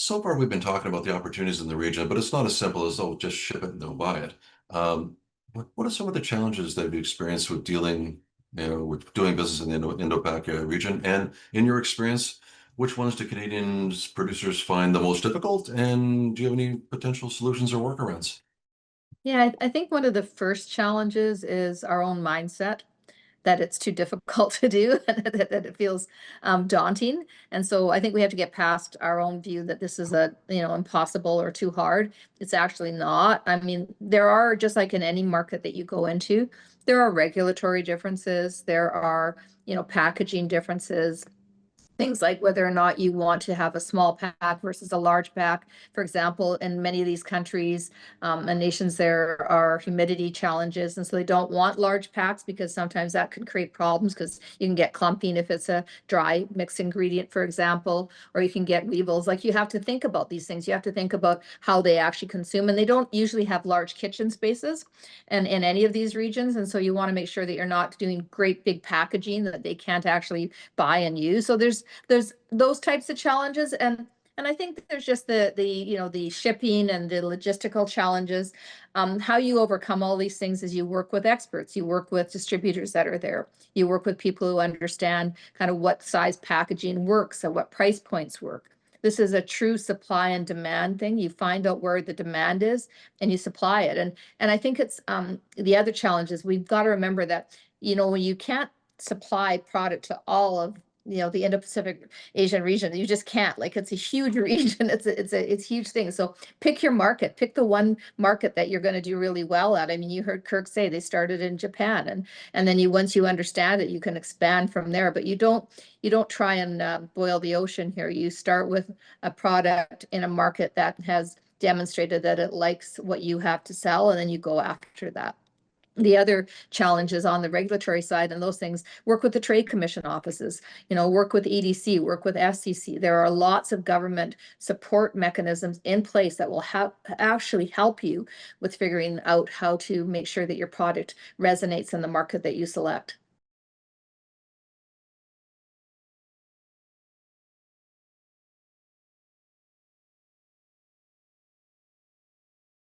So far, we've been talking about the opportunities in the region, but it's not as simple as, oh, just ship it and they'll buy it. What are some of the challenges that you've experienced with dealing, with doing business in the Indo-Pac region? And in your experience, which ones do Canadians producers find the most difficult? And do you have any potential solutions or workarounds? Yeah, I think one of the first challenges is our own mindset, that it's too difficult to do, and that it feels daunting. And so I think we have to get past our own view that this is impossible or too hard. It's actually not. I mean, there are, just like in any market that you go into, there are regulatory differences, there are, packaging differences. Things like whether or not you want to have a small pack versus a large pack. For example, in many of these countries and nations, there are humidity challenges. And so they don't want large packs because sometimes that can create problems because you can get clumping if it's a dry mixed ingredient, for example, or you can get weevils. Like, you have to think about these things. You have to think about how they actually consume. And they don't usually have large kitchen spaces and in any of these regions. And so you want to make sure that you're not doing great big packaging that they can't actually buy and use. So there's those types of challenges, and I think that there's just the shipping and the logistical challenges. How you overcome all these things is you work with experts, you work with distributors that are there, you work with people who understand kind of what size packaging works and what price points work. This is a true supply and demand thing. You find out where the demand is and you supply it. And I think it's the other challenge is we've got to remember that, when you can't supply product to all of the Indo-Pacific Asian region. You just can't. Like, it's a huge region. It's a huge thing. So pick your market. Pick the one market that you're going to do really well at. I mean, you heard Kirk say they started in Japan, and then once you understand it, you can expand from there. But you don't try and boil the ocean here. You start with a product in a market that has demonstrated that it likes what you have to sell, and then you go after that. The other challenges on the regulatory side and those things, work with the Trade Commission offices, work with EDC, work with FCC. There are lots of government support mechanisms in place that will actually help you with figuring out how to make sure that your product resonates in the market that you select.